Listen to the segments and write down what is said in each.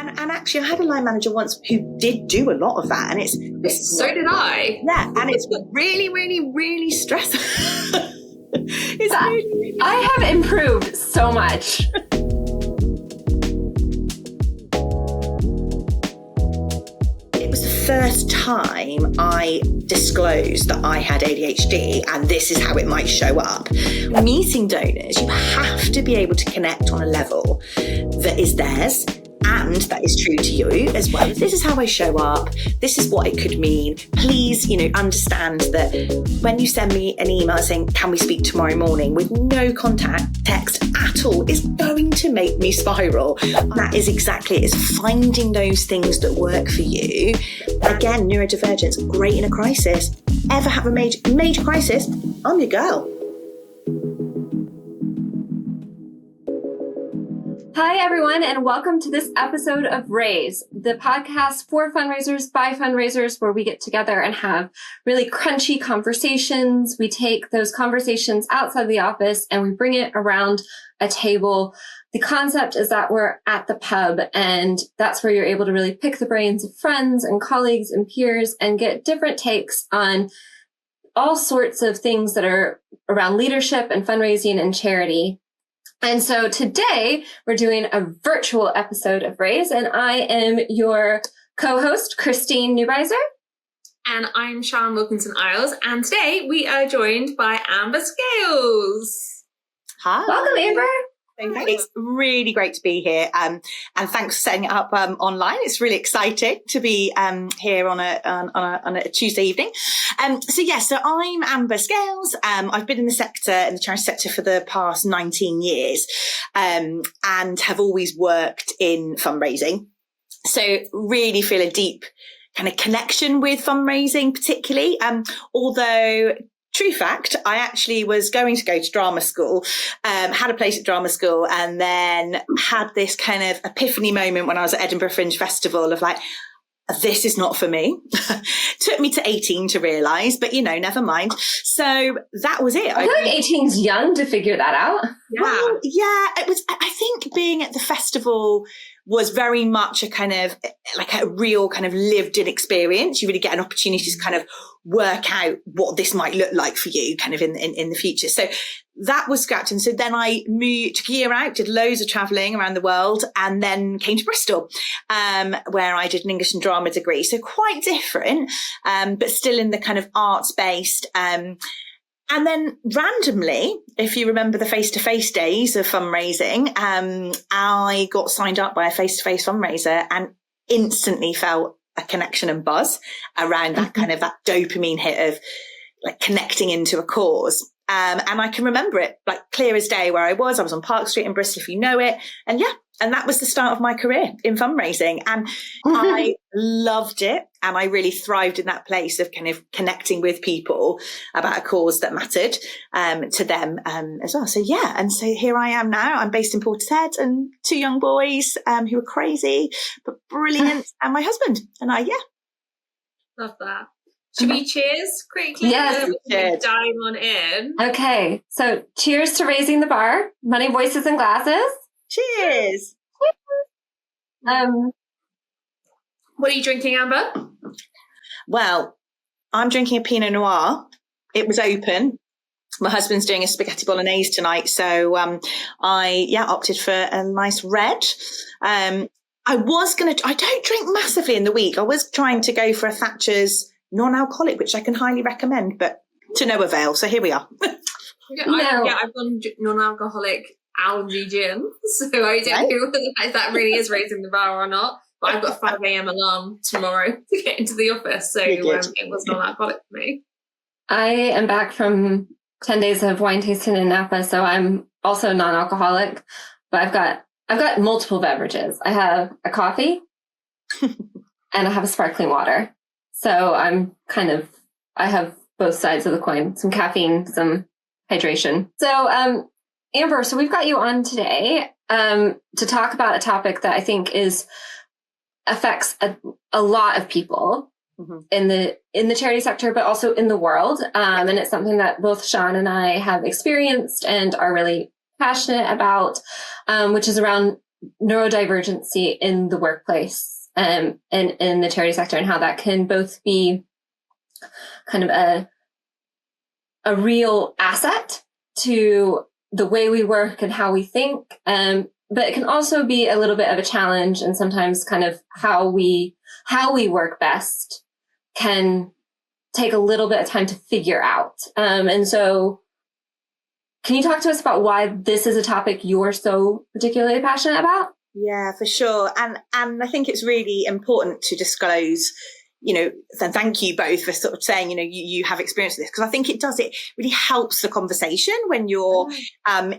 And actually, I had a line manager once who did do a lot of that, and so did I. Yeah, and it's really, really, really stressful. I have improved so much. It was the first time I disclosed that I had ADHD and this is how it might show up. Meeting donors, you have to be able to connect on a level that is theirs and that is true to you as well. This is how I show up. This is what it could mean. Please, understand that when you send me an email saying, can we speak tomorrow morning, with no contact text at all, is going to make me spiral. That is exactly it. It's finding those things that work for you. Again, neurodivergence, great in a crisis. Ever have a major crisis? I'm your girl. Hi, everyone, and welcome to this episode of Raise, the podcast for fundraisers by fundraisers, where we get together and have really crunchy conversations. We take those conversations outside the office and we bring it around a table. The concept is that we're at the pub, and that's where you're able to really pick the brains of friends and colleagues and peers and get different takes on all sorts of things that are around leadership and fundraising and charity. And so today we're doing a virtual episode of Raise, and I am your co-host, Christine Neubeiser. And I'm Sian Wilkinson-Iles, and today we are joined by Amber Scales. Hi. Welcome, Amber. It's really great to be here, and thanks for setting it up online. It's really exciting to be here on a Tuesday evening. So I'm Amber Scales. I've been in the charity sector for the past 19 years, and have always worked in fundraising. So really feel a deep kind of connection with fundraising, particularly. Although, true fact, I actually was going to go to drama school, had a place at drama school, and then had this kind of epiphany moment when I was at Edinburgh Fringe Festival of like, this is not for me. Took me to 18 to realise, but never mind. So that was it. I feel like 18's young to figure that out. Yeah. Well, yeah, it was. I think being at the festival was very much a kind of like a real kind of lived in experience. You really get an opportunity to kind of work out what this might look like for you kind of in the future. So that was scratched. And so then I took a year out, did loads of traveling around the world, and then came to Bristol, where I did an English and drama degree. So quite different, but still in the kind of arts based, and then randomly, if you remember the face-to-face days of fundraising, I got signed up by a face-to-face fundraiser and instantly felt a connection and buzz around that kind of that dopamine hit of like connecting into a cause. And I can remember it like clear as day where I was on Park Street in Bristol, if you know it. And that was the start of my career in fundraising. And I loved it. And I really thrived in that place of kind of connecting with people about a cause that mattered to them as well. So, yeah. And so here I am now. I'm based in Portishead, and two young boys who are crazy, but brilliant. And my husband and I, Love that. Should we cheers quickly? Yes. Diving on in. Okay. So cheers to raising the bar. Money, voices, and glasses. Cheers. What are you drinking, Amber? Well, I'm drinking a Pinot Noir. It was open. My husband's doing a spaghetti bolognese tonight, so I opted for a nice red. I don't drink massively in the week. I was trying to go for a Thatcher's non-alcoholic, which I can highly recommend, but to no avail. So here we are. I've gone non-alcoholic algae gin, so I don't know if that really is raising the bar or not. But I've got a 5 a.m. alarm tomorrow to get into the office, so it was non-alcoholic for me. I am back from 10 days of wine tasting in Napa, so I'm also non-alcoholic. But I've got multiple beverages. I have a coffee and I have a sparkling water. So I have both sides of the coin, some caffeine, some hydration. So, Amber, so we've got you on today to talk about a topic that I think affects a lot of people in the charity sector, but also in the world. And it's something that both Sian and I have experienced and are really passionate about, which is around neurodivergency in the workplace and in the charity sector, and how that can both be kind of a real asset to the way we work and how we think, but it can also be a little bit of a challenge, and sometimes kind of how we work best can take a little bit of time to figure out. And so can you talk to us about why this is a topic you're so particularly passionate about? Yeah, for sure. And I think it's really important to disclose, and thank you both for sort of saying, you have experience with this, because I think it really helps the conversation when you're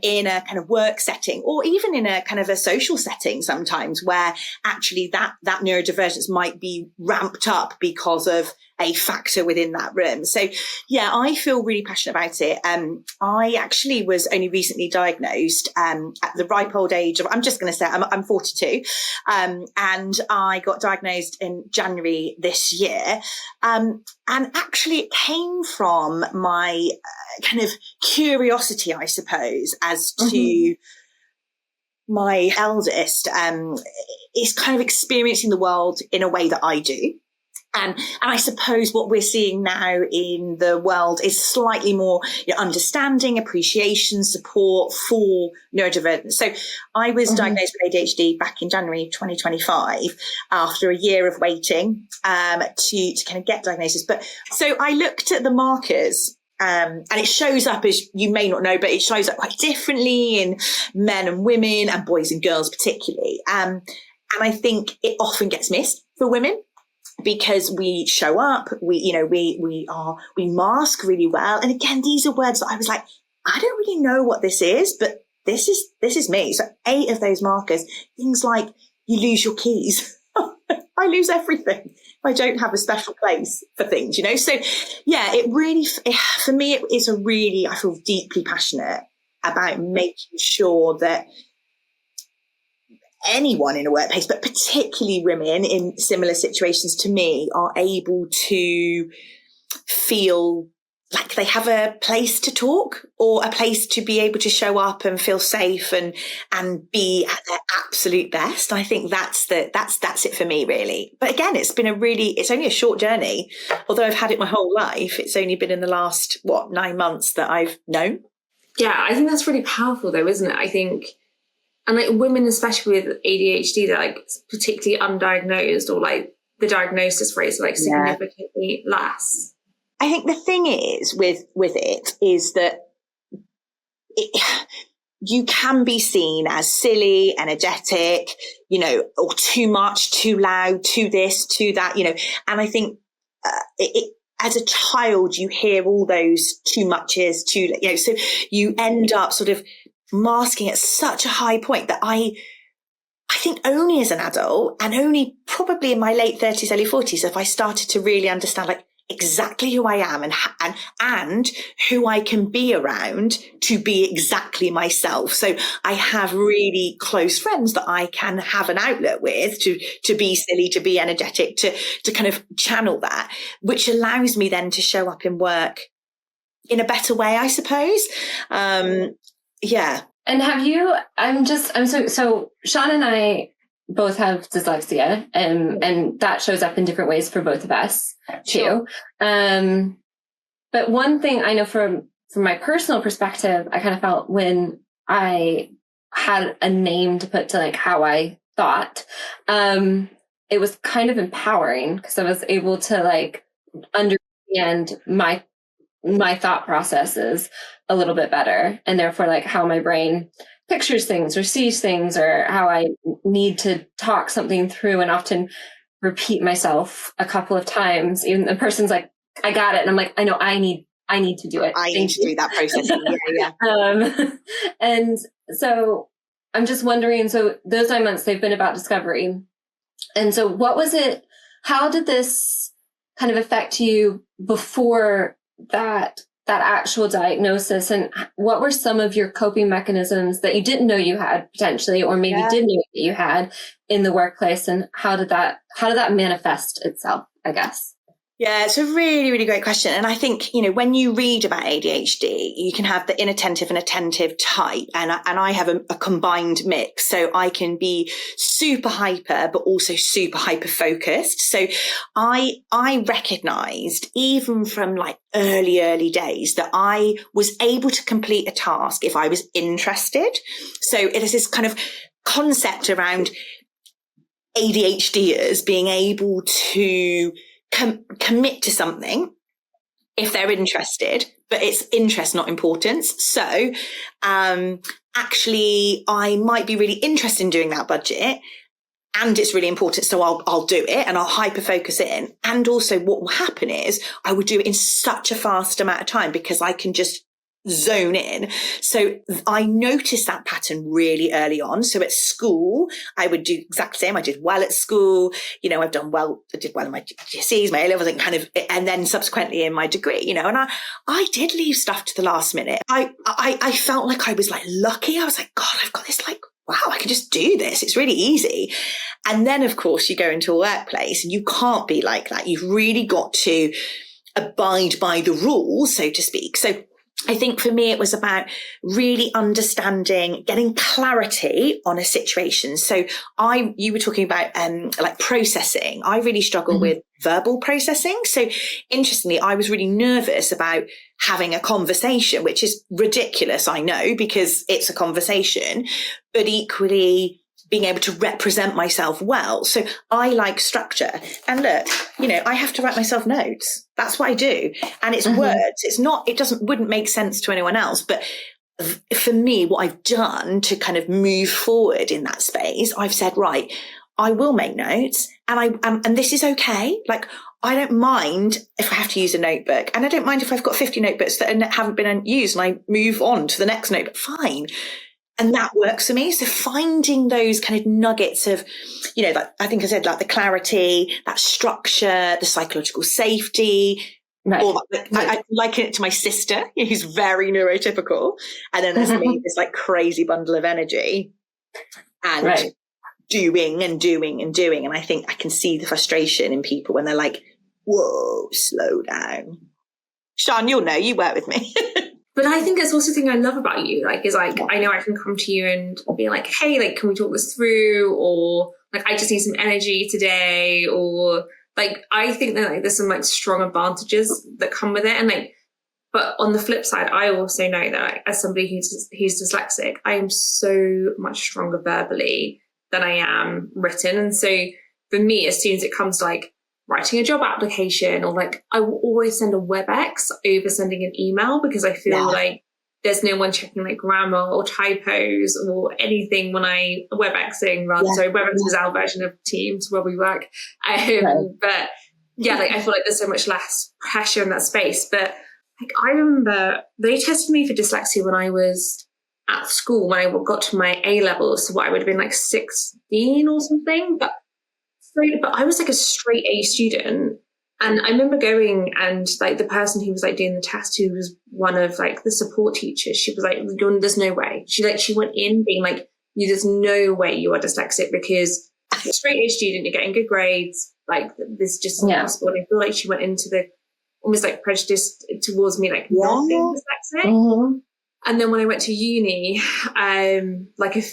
in a kind of work setting, or even in a kind of a social setting sometimes, where actually that neurodivergence might be ramped up because of a factor within that room. So yeah, I feel really passionate about it. I actually was only recently diagnosed at the ripe old age of, I'm just going to say I'm 42, and I got diagnosed in January this year. And actually it came from my kind of curiosity, I suppose, as to my eldest is kind of experiencing the world in a way that I do. And I suppose what we're seeing now in the world is slightly more understanding, appreciation, support for neurodivergence. So I was diagnosed with ADHD back in January 2025 after a year of waiting to kind of get diagnosis. But so I looked at the markers. And it shows up, as you may not know, but it shows up quite differently in men and women and boys and girls particularly. And I think it often gets missed for women, because we show up, we mask really well. And again, these are words that I was like, I don't really know what this is, but this is me. So 8 of those markers, things like you lose your keys. I lose everything. I don't have a special place for things, So yeah, for me, I feel deeply passionate about making sure that anyone in a workplace, but particularly women in similar situations to me, are able to feel like they have a place to talk, or a place to be able to show up and feel safe and be at their absolute best. I think that's it for me, really. But again, it's only a short journey. Although I've had it my whole life, it's only been in the last 9 months that I've known. Yeah, I think that's really powerful though, isn't it? I think, and like women, especially with ADHD, they're like particularly undiagnosed, or like the diagnosis rates are like significantly less. I think the thing is with it is that you can be seen as silly, energetic, or too much, too loud, too this, too that, and I think as a child, you hear all those too muches, so you end up sort of masking at such a high point that I think only as an adult, and only probably in my late 30s, early 40s, if I started to really understand like exactly who I am and who I can be around to be exactly myself. So I have really close friends that I can have an outlet with to be silly, to be energetic, to kind of channel that, which allows me then to show up in work in a better way, I suppose. Yeah. And so Sian and I both have dyslexia, and that shows up in different ways for both of us too. Sure. But one thing I know from my personal perspective, I kind of felt when I had a name to put to like how I thought, it was kind of empowering, because I was able to like understand my thought processes a little bit better, and therefore like how my brain pictures things or sees things, or how I need to talk something through, and often repeat myself a couple of times. Even the person's like, I got it. And I'm like, I know I need to do it. I need to do that process. Yeah. And so I'm just wondering, so those 9 months, they've been about discovery. And so what was it, how did this kind of affect you before that actual diagnosis, and what were some of your coping mechanisms that you didn't know you had potentially, or maybe did know that you had in the workplace, and how did that manifest itself, I guess? Yeah, it's a really, really great question. And I think, when you read about ADHD, you can have the inattentive and attentive type. And I have a combined mix. So I can be super hyper, but also super hyper focused. So I recognized even from like early days that I was able to complete a task if I was interested. So it is this kind of concept around ADHDers being able to commit to something if they're interested, but it's interest, not importance. So actually, I might be really interested in doing that budget, and it's really important. So I'll do it and I'll hyper focus in. And also what will happen is I would do it in such a fast amount of time because I can just zone in. So I noticed that pattern really early on. So at school, I would do exact same. I did well at school. I did well in my GCSEs, my A-levels, and then subsequently in my degree, and I did leave stuff to the last minute. I felt like I was like lucky. I was like, God, I've got this, like, wow, I can just do this. It's really easy. And then of course you go into a workplace and you can't be like that. You've really got to abide by the rules, so to speak. So I think for me, it was about really understanding, getting clarity on a situation. So you were talking about like processing. I really struggle with verbal processing. So interestingly, I was really nervous about having a conversation, which is ridiculous, I know, because it's a conversation, but equally being able to represent myself well. So I like structure. And look, I have to write myself notes. That's what I do. And it's words. It's not, wouldn't make sense to anyone else. But for me, what I've done to kind of move forward in that space, I've said, right, I will make notes and this is okay. Like, I don't mind if I have to use a notebook, and I don't mind if I've got 50 notebooks that haven't been used and I move on to the next notebook. Fine. And that works for me. So finding those kind of nuggets of, like I think I said, like the clarity, that structure, the psychological safety. Right. Or I liken it to my sister, who's very neurotypical. And then there's me, this like crazy bundle of energy and doing. And I think I can see the frustration in people when they're like, whoa, slow down. Sian, you'll know, you work with me. But I think that's also the thing I love about you, is I know I can come to you and be like, hey, like, can we talk this through? Or like, I just need some energy today. Or like, I think that there's some like strong advantages that come with it. And but on the flip side, I also know that as somebody who's dyslexic, I am so much stronger verbally than I am written. And so for me, as soon as it comes to like writing a job application, or like I will always send a WebEx over sending an email, because I feel like there's no one checking like grammar or typos or anything when I WebExing rather. So WebEx is our version of Teams where we work. But like I feel like there's so much less pressure in that space. But like I remember they tested me for dyslexia when I was at school, when I got to my A-levels, so what I would have been like 16 or something. But I was like a straight A student. And I remember going, and like the person who was like doing the test, who was one of like the support teachers, she was like, there's no way. She went in being like, there's no way you are dyslexic, because you're a straight A student, you're getting good grades. Like this just isn't possible. And I feel like she went into the almost like prejudice towards me, like not being dyslexic. And then when I went to uni, like a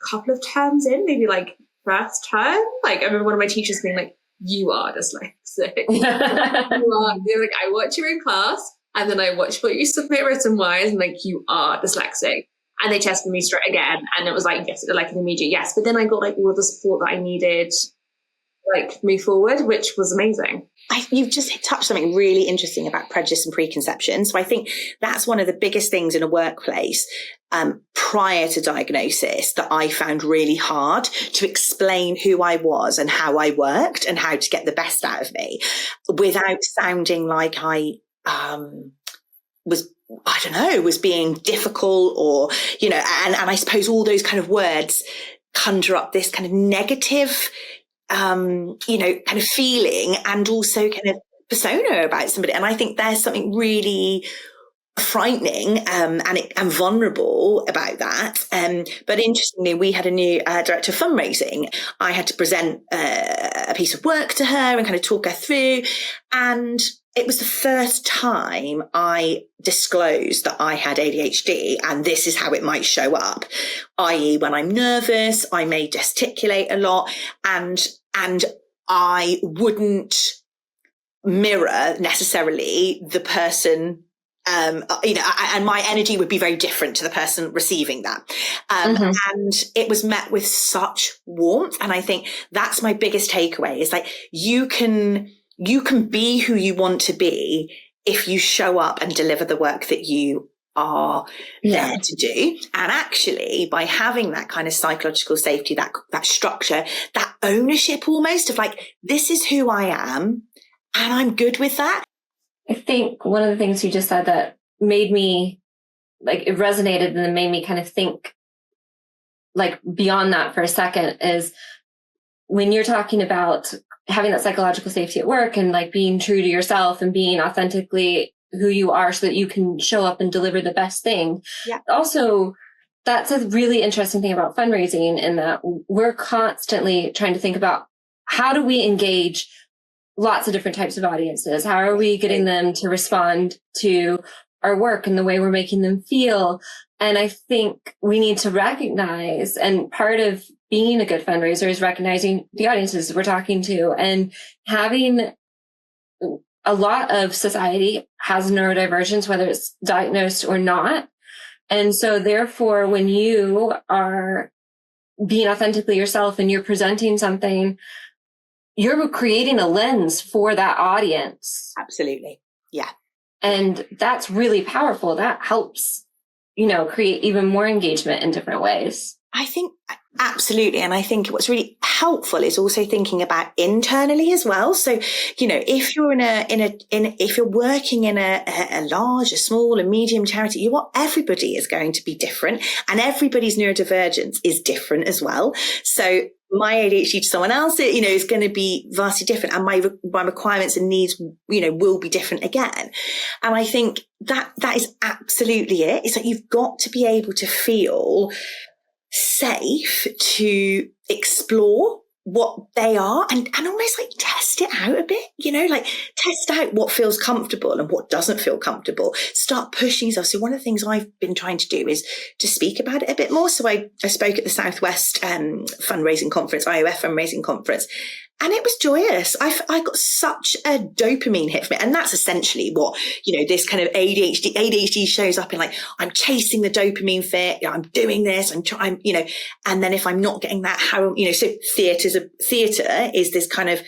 couple of terms in, maybe like first term, like I remember one of my teachers being like, you are dyslexic. They're like, I watch you in class and then I watch what you submit written wise, and like, you are dyslexic. And they tested me straight again, and it was like, yes, like an immediate yes. But then I got like all the support that I needed, like move forward, which was amazing. You've just touched something really interesting about prejudice and preconception. So I think that's one of the biggest things in a workplace prior to diagnosis that I found really hard to explain who I was and how I worked and how to get the best out of me without sounding like I was being difficult, or, and I suppose all those kind of words conjure up this kind of negative kind of feeling and also kind of persona about somebody. And I think there's something really frightening and vulnerable about that. But interestingly, we had a new director of fundraising. I had to present a piece of work to her and kind of talk her through. And it was the first time I disclosed that I had ADHD and this is how it might show up, i.e. when I'm nervous, I may gesticulate a lot and I wouldn't mirror necessarily the person, and my energy would be very different to the person receiving that. And it was met with such warmth. And I think that's my biggest takeaway is like, you can be who you want to be if you show up and deliver the work that you are there to do. And actually, by having that kind of psychological safety, that structure, that ownership almost of like, this is who I am and I'm good with that. I think one of the things you just said that made me, like, it resonated and then made me kind of think, like, beyond that for a second is when you're talking about having that psychological safety at work and like being true to yourself and being authentically who you are so that you can show up and deliver the best thing. Yeah. Also, that's a really interesting thing about fundraising in that we're constantly trying to think about how do we engage lots of different types of audiences? How are we getting them to respond to our work and the way we're making them feel? And I think we need to recognize, and part of being a good fundraiser is recognizing the audiences we're talking to, and having a lot of society has neurodivergence, whether it's diagnosed or not. And so therefore, when you are being authentically yourself and you're presenting something, you're creating a lens for that audience. Absolutely. Yeah. And that's really powerful. That helps, create even more engagement in different ways. I think absolutely. And I think what's really helpful is also thinking about internally as well. So, if you're if you're working in a large, a small, a medium charity, everybody is going to be different and everybody's neurodivergence is different as well. So my ADHD to someone else, is going to be vastly different, and my requirements and needs, will be different again. And I think that is absolutely it. It's like you've got to be able to feel safe to explore what they are and almost like test it out a bit, like test out what feels comfortable and what doesn't feel comfortable. Start pushing yourself. So one of the things I've been trying to do is to speak about it a bit more. So I spoke at the Southwest fundraising conference, IOF fundraising conference, and it was joyous. I got such a dopamine hit from it. And that's essentially what, this kind of ADHD shows up in, like, I'm chasing the dopamine fit. I'm doing this. I'm trying, and then if I'm not getting that, so theatre is this kind of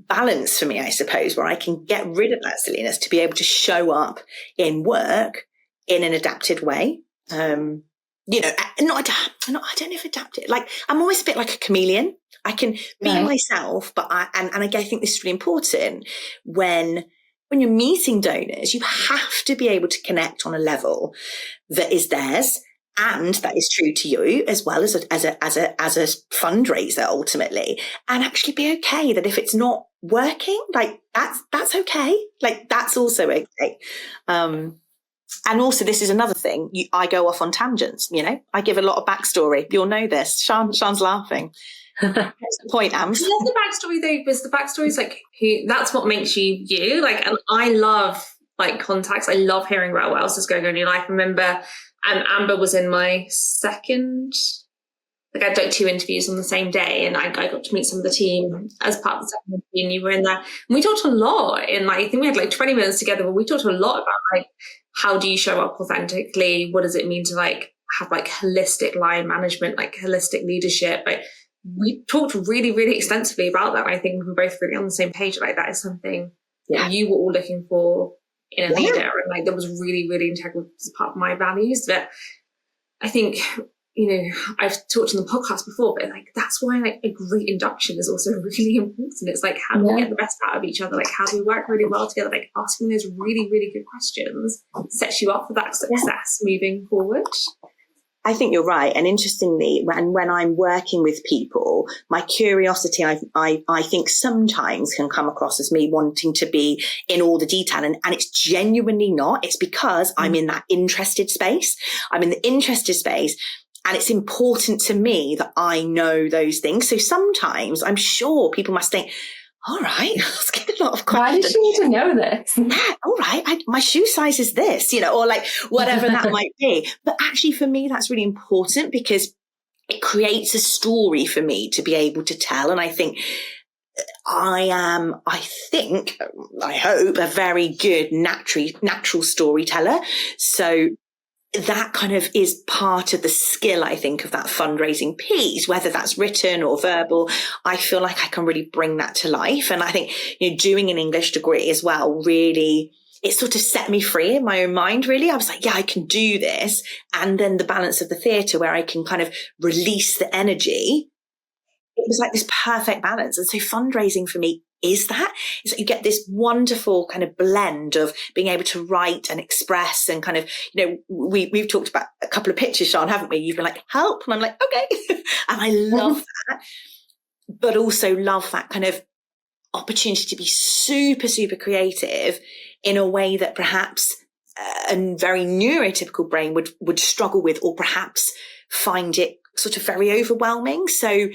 balance for me, I suppose, where I can get rid of that silliness to be able to show up in work in an adapted way. I don't know if adapted, like, I'm always a bit like a chameleon. I can be myself, but I think this is really important when you're meeting donors, you have to be able to connect on a level that is theirs and that is true to you, as well as a fundraiser ultimately, and actually be okay that if it's not working, like that's okay. Like that's also okay. And also, this is another thing. I go off on tangents. I give a lot of backstory. You'll know this. Sian's laughing. That's the point, Ams. I love the backstory though, because the backstory is like that's what makes you you. Like, and I love like contacts. I love hearing about what else is going on in your life. I remember, Amber was in my second. Like, I did 2 interviews on the same day, and I got to meet some of the team as part of the second interview, and you were in there. And we talked a lot. And I think we had like 20 minutes together, but we talked a lot about like, how do you show up authentically? What does it mean to like have like holistic line management, like holistic leadership? Like, we talked really, really extensively about that. I think we were both really on the same page. Like, that is something that you were all looking for in a leader. And like, that was really, really integral as part of my values. But I think, I've talked on the podcast before, but like, that's why like a great induction is also really important. It's like, how do we get the best out of each other? Like, how do we work really well together? Like, asking those really, really good questions sets you up for that success moving forward. I think you're right. And interestingly, when I'm working with people, my curiosity, I think sometimes can come across as me wanting to be in all the detail. And it's genuinely not. It's because I'm in that interested space. I'm in the interested space. And it's important to me that I know those things. So sometimes I'm sure people must think, all right, let's get a lot of questions. Why does she need to know this? Yeah, all right, my shoe size is this, or like whatever that might be. But actually for me, that's really important because it creates a story for me to be able to tell. And I think I hope, a very good natural storyteller. So that kind of is part of the skill, I think, of that fundraising piece, whether that's written or verbal. I feel like I can really bring that to life. And I think, doing an English degree as well, really, it sort of set me free in my own mind, really. I was like, yeah, I can do this. And then the balance of the theatre where I can kind of release the energy. It was like this perfect balance. And so fundraising for me is that. It's like you get this wonderful kind of blend of being able to write and express and kind of, we've talked about a couple of pictures, Sian, haven't we? You've been like, help. And I'm like, okay. And I love that, but also love that kind of opportunity to be super, super creative in a way that perhaps a very neurotypical brain would struggle with, or perhaps find it sort of very overwhelming. So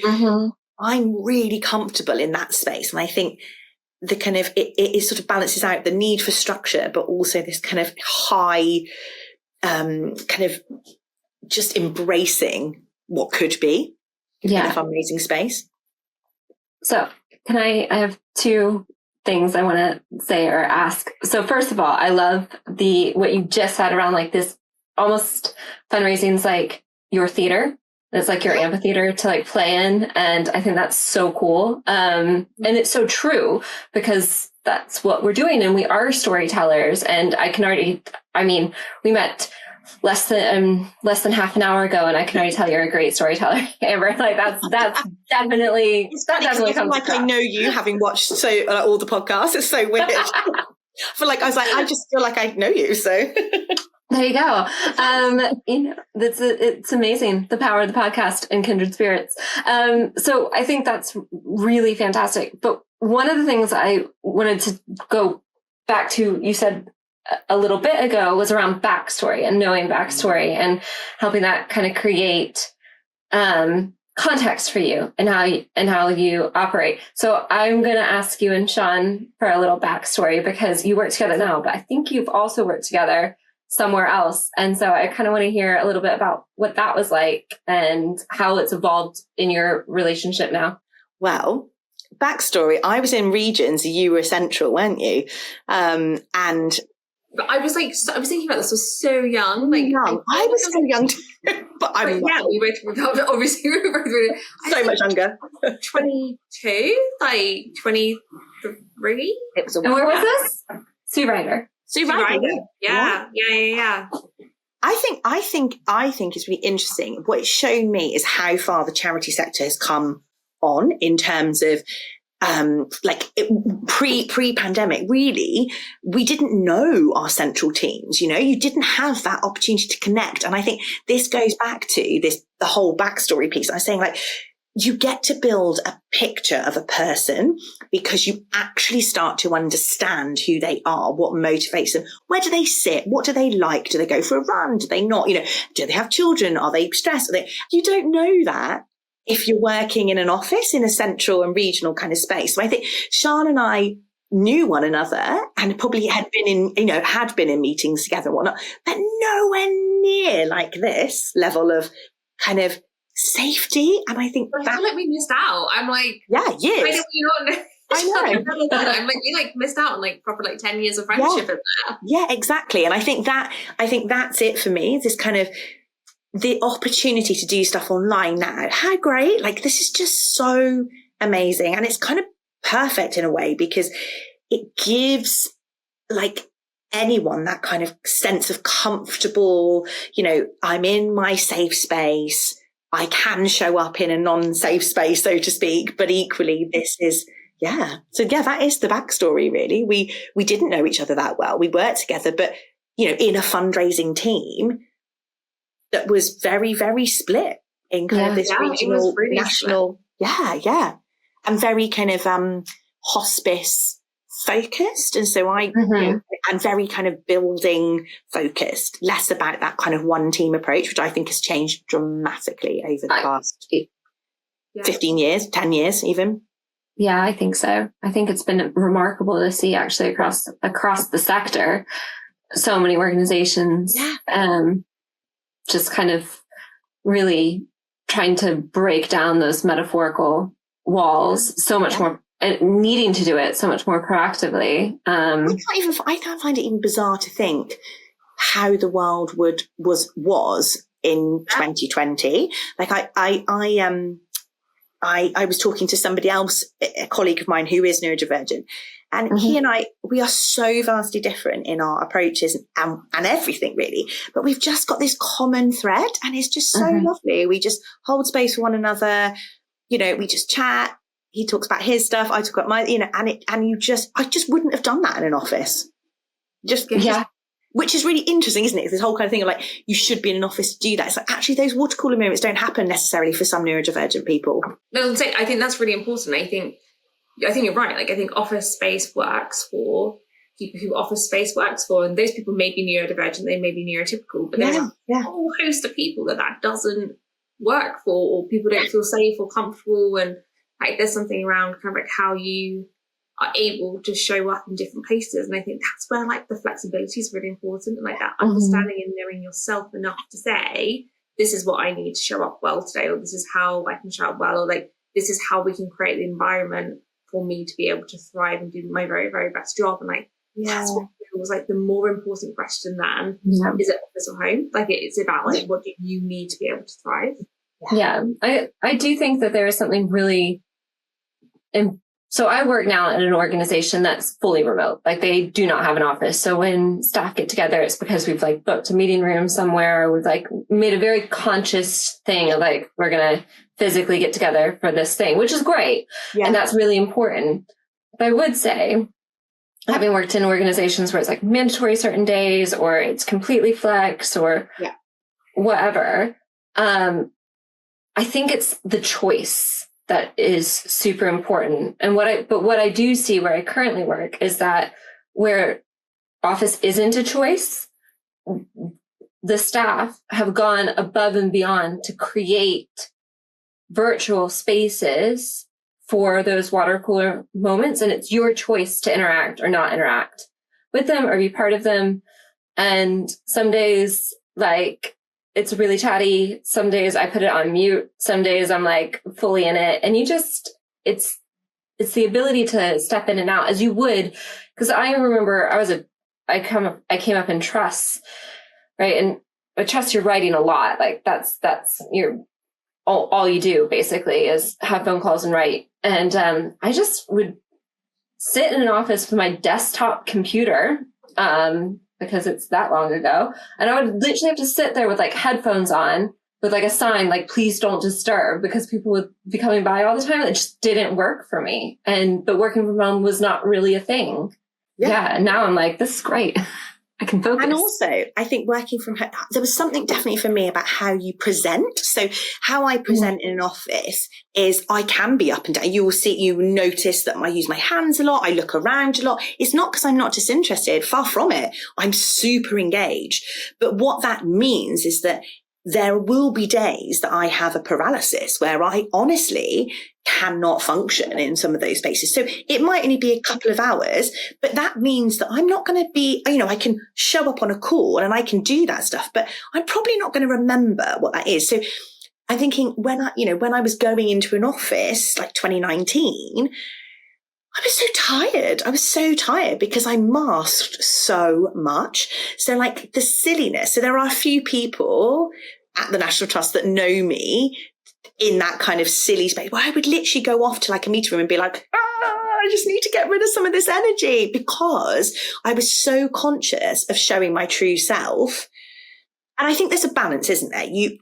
I'm really comfortable in that space. And I think the kind of, it sort of balances out the need for structure, but also this kind of high, kind of just embracing what could be in a fundraising space. So I have two things I want to say or ask. So first of all, I love what you just said around like this almost fundraising's like your theater. It's like your amphitheater to like play in. And I think that's so cool. And it's so true because that's what we're doing. And we are storytellers. And we met less than half an hour ago, and I can already tell you're a great storyteller, Amber. Like that's definitely, that definitely comes like across. I know you, having watched all the podcasts. It's so weird. I just feel like I know you. So there you go. It's amazing, the power of the podcast and kindred spirits. So I think that's really fantastic. But one of the things I wanted to go back to, you said a little bit ago, was around backstory and knowing backstory and helping that kind of create context for you and how you operate. So I'm going to ask you and Sian for a little backstory, because you work together now, but I think you've also worked together somewhere else. And so I kind of want to hear a little bit about what that was like and how it's evolved in your relationship now. Well, backstory, I was in Regions, you were Central, weren't you? And but I was thinking about this, I was so young. I was so young too, but I'm not. Yeah, we both obviously we were both so much younger. 22, like 23. It was and where was this? Sue Ryder. Yeah. I think it's really interesting. What it's shown me is how far the charity sector has come on in terms of pre-pandemic, really, we didn't know our central teams. You didn't have that opportunity to connect. And I think this goes back to the whole backstory piece. I was saying, like, you get to build a picture of a person because you actually start to understand who they are, what motivates them, where do they sit, what do they like, do they go for a run, do they not, do they have children, are they stressed, you don't know that if you're working in an office in a central and regional kind of space. So I think Sian and I knew one another and probably had been in meetings together and whatnot, but nowhere near like this level of kind of safety. And I think I feel like we missed out. I'm like, years. Why did we not know? I know. I'm like, we missed out on like proper 10 years of friendship in there. Yeah, exactly. And I think that's it for me. This kind of the opportunity to do stuff online now. How great. Like, this is just so amazing. And it's kind of perfect in a way because it gives like anyone that kind of sense of comfortable, I'm in my safe space. I can show up in a non-safe space, so to speak, but equally this is, So that is the backstory really. We didn't know each other that well. We worked together, but, in a fundraising team that was very, very split in kind of this regional, really national, split. And very kind of hospice focused. And so I, and very kind of building focused, less about that kind of one team approach, which I think has changed dramatically over the past 15 years, 10 years even. Yeah, I think so. I think it's been remarkable to see actually across the sector, so many organizations, just kind of really trying to break down those metaphorical walls so much more, and needing to do it so much more proactively. I can't find it even bizarre to think how the world was in 2020. Like I was talking to somebody else, a colleague of mine who is neurodivergent, and he and we are so vastly different in our approaches and everything really, but we've just got this common thread, and it's just so lovely. We just hold space for one another, we just chat. He talks about his stuff, I talk about my, I just wouldn't have done that in an office. Which is really interesting, isn't it? It's this whole kind of thing of like, you should be in an office to do that. It's like, actually, those water cooler moments don't happen necessarily for some neurodivergent people. No, I'm saying, I think that's really important. I think you're right. Like, I think office space works for people who office space works for, and those people may be neurodivergent, they may be neurotypical, but there's a whole host of people that doesn't work for, or people don't feel safe or comfortable. And like, there's something around kind of like how you are able to show up in different places. And I think that's where like the flexibility is really important, and like that understanding and knowing yourself enough to say, this is what I need to show up well today, or this is how I can show up well, or like, this is how we can create the environment for me to be able to thrive and do my very, very best job. And like, that's what feels like the more important question than is it office or home? Like, it's about like, what do you need to be able to thrive? Yeah. I do think that there is something really, so I work now in an organization that's fully remote. Like, they do not have an office. So when staff get together, it's because we've like booked a meeting room somewhere, or we've like made a very conscious thing of like, we're going to physically get together for this thing, which is great. Yeah. And that's really important. But I would say, having worked in organizations where it's like mandatory certain days, or it's completely flex, or whatever, I think it's the choice that is super important. And what I do see where I currently work is that where office isn't a choice, the staff have gone above and beyond to create virtual spaces for those water cooler moments. And it's your choice to interact or not interact with them or be part of them. And some days, like, it's really chatty. Some days I put it on mute. Some days I'm like fully in it. And it's the ability to step in and out as you would. Because I remember I came up in trusts, right? And with trusts, you're writing a lot. Like that's your all you do basically is have phone calls and write. And I just would sit in an office with my desktop computer, because it's that long ago. And I would literally have to sit there with like headphones on with like a sign, like, please don't disturb, because people would be coming by all the time. It just didn't work for me. But working from home was not really a thing. Yeah. And now I'm like, this is great. I can focus. And also, I think working from home, there was something definitely for me about how you present. So how I present in an office is I can be up and down. You notice that I use my hands a lot. I look around a lot. It's not because I'm not disinterested. Far from it. I'm super engaged. But what that means is that there will be days that I have a paralysis where I honestly cannot function in some of those spaces. So it might only be a couple of hours, but that means that I'm not going to be, I can show up on a call and I can do that stuff, but I'm probably not going to remember what that is. So I'm thinking when I was going into an office like 2019, I was so tired. I was so tired because I masked so much. So like the silliness. So there are a few people at the National Trust that know me in that kind of silly space where I would literally go off to like a meeting room and be like, I just need to get rid of some of this energy, because I was so conscious of showing my true self. And I think there's a balance, isn't there? You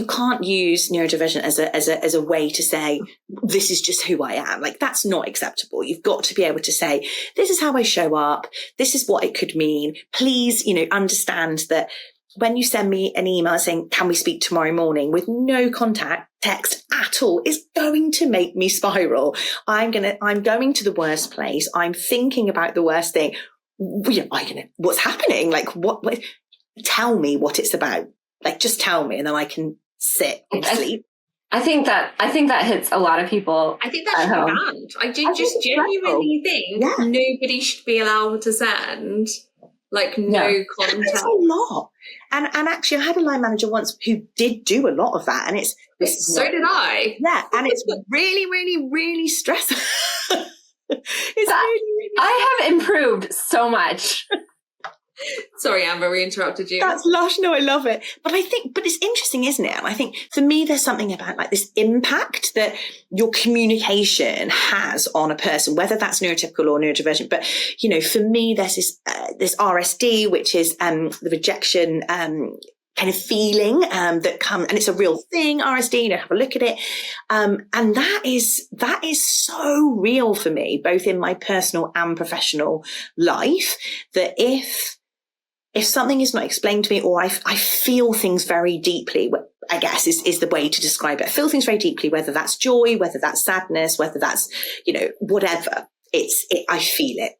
can't use neurodivergent as a way to say, this is just who I am. Like, that's not acceptable. You've got to be able to say, this is how I show up. This is what it could mean. Please, understand that when you send me an email saying, can we speak tomorrow morning, with no text at all, is going to make me spiral. I'm going to the worst place. I'm thinking about the worst thing. What's happening? Like, what, tell me what it's about. Like, just tell me, and then I can sit and sleep. I think that hits a lot of people. I think that should be banned. I just genuinely think nobody should be allowed to send no content. It's a lot. And actually, I had a line manager once who did do a lot of that, and so did I. Yeah, and it's really, really, really stressful. I have improved so much. Sorry, Amber, we interrupted you. That's lush. No, I love it. But it's interesting, isn't it? And I think for me, there's something about like this impact that your communication has on a person, whether that's neurotypical or neurodivergent. But, you know, for me, there's this RSD, which is the rejection kind of feeling that comes, and it's a real thing, RSD, you know, have a look at it. And that is so real for me, both in my personal and professional life, that if something is not explained to me, or I feel things very deeply, I guess is the way to describe it. I feel things very deeply, whether that's joy, whether that's sadness, whether that's, you know, whatever. I feel it.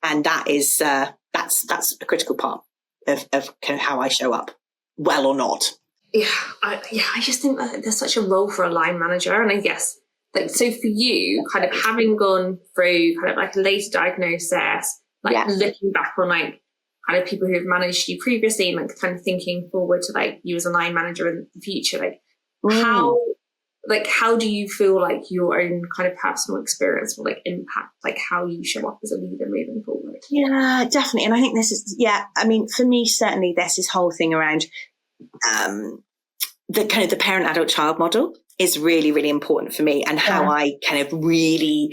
And that is, that's a critical part of kind of how I show up, well or not. Yeah. I just think that there's such a role for a line manager. And I guess, so for you, kind of having gone through kind of like a later diagnosis, looking back on like kind of people who have managed you previously, and like kind of thinking forward to like you as a line manager in the future, how do you feel like your own kind of personal experience will like impact like how you show up as a leader moving forward? Yeah, definitely. And I think this is, I mean, for me, certainly there's this whole thing around the kind of the parent adult child model is really, really important for me, and how I kind of really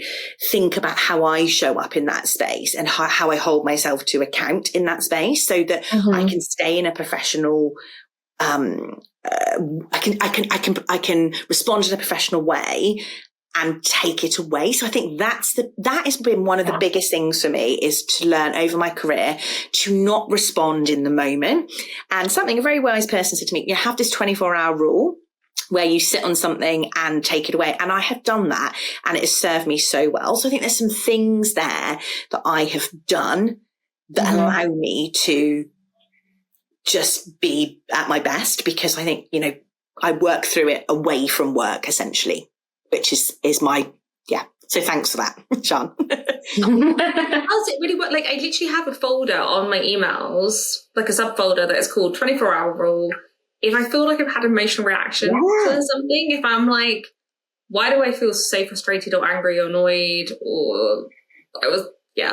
think about how I show up in that space, and how I hold myself to account in that space, so that I can stay in a professional, I can respond in a professional way and take it away. So I think that has been one of the biggest things for me, is to learn over my career to not respond in the moment. And something a very wise person said to me, you have this 24-hour rule where you sit on something and take it away. And I have done that, and it has served me so well. So I think there's some things there that I have done that allow me to just be at my best, because I think, you know, I work through it away from work, essentially, which is my, So thanks for that, Sian. How's it really work? Like, I literally have a folder on my emails, like a subfolder that is called 24-hour rule. If I feel like I've had an emotional reaction to something, if I'm like, why do I feel so frustrated or angry or annoyed, or I was,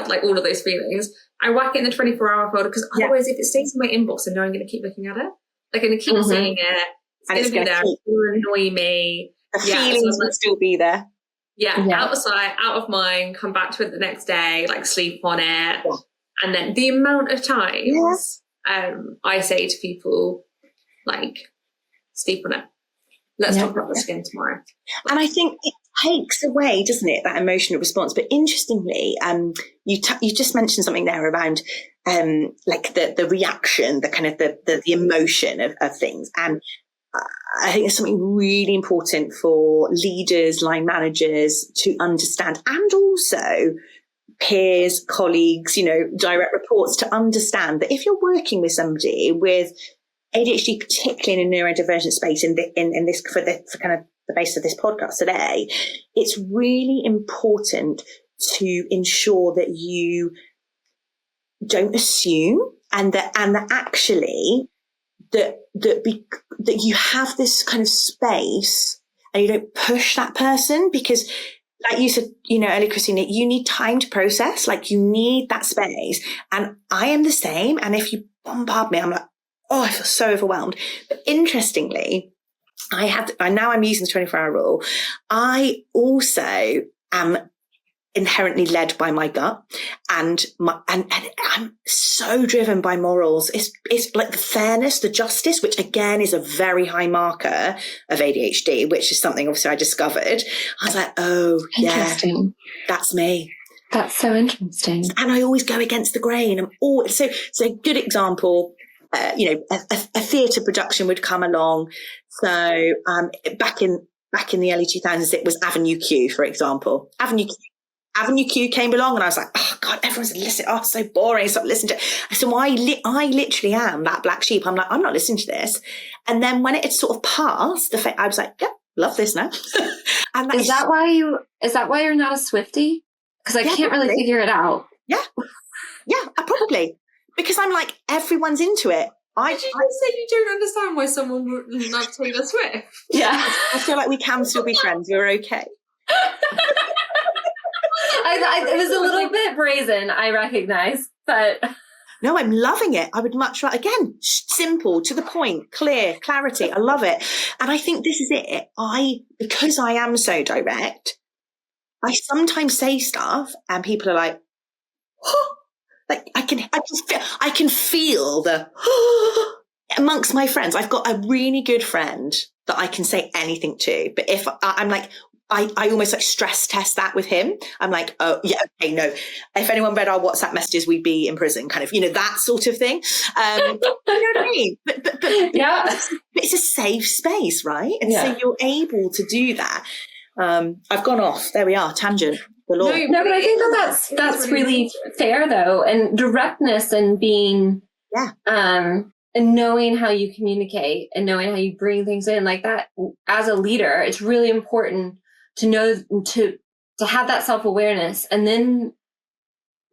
like all of those feelings, I whack it in the 24-hour folder, because otherwise if it stays in my inbox, I know I'm going to keep looking at it. Like, I'm going to keep seeing it. It's going to be there. It will annoy me. The feelings will still be there. Out of sight, out of mind, come back to it the next day, like sleep on it. And then the amount of times I say to people, like, sleep on it. Let's talk about this again tomorrow. And I think it takes away, doesn't it, that emotional response. But interestingly, you just mentioned something there around like the reaction, the kind of the emotion of things. And I think it's something really important for leaders, line managers to understand, and also peers, colleagues, you know, direct reports, to understand that if you're working with somebody with ADHD, particularly in a neurodivergent space, in this for kind of the base of this podcast today, it's really important to ensure that you don't assume, and that actually that you have this kind of space, and you don't push that person, because, like you said, you know, earlier, Christina, you need time to process. Like, you need that space, and I am the same. And if you bombard me, I'm like, oh, I feel so overwhelmed. But interestingly, now I'm using the 24-hour rule. I also am inherently led by my gut, and I'm so driven by morals. It's like the fairness, the justice, which again is a very high marker of ADHD, which is something obviously I discovered. I was like, oh yeah, that's me. That's so interesting. And I always go against the grain. I'm always so good example. a theatre production would come along. So back in the early 2000s, it was Avenue Q, for example. Avenue Q came along, and I was like, oh God, everyone's listening. Oh, so boring. Stop listening to it. So I literally am that black sheep. I'm like, I'm not listening to this. And then when it had sort of passed, I was like, yeah, love this now. And is that why you're not a Swiftie? Because I can't really figure it out. Yeah, probably. Because I'm like, everyone's into it. Did you just say you don't understand why someone would love Taylor Swift? Yeah. I feel like we can still be friends. We're okay. It was a little bit brazen, I recognize, but... No, I'm loving it. I would much rather, again, simple, to the point, clear, clarity. I love it. And I think this is it. Because I am so direct, I sometimes say stuff and people are like, oh, like I can feel the amongst my friends. I've got a really good friend that I can say anything to, but if I'm like, I almost like stress test that with him. I'm like, oh yeah, okay, no. If anyone read our WhatsApp messages, we'd be in prison, kind of, that sort of thing. You know what I mean? But yeah, it's a safe space, right? And so you're able to do that. I've gone off. There we are, tangent. No, but I think that's really fair though, and directness and being and knowing how you communicate and knowing how you bring things in like that. As a leader, it's really important to know to have that self-awareness and then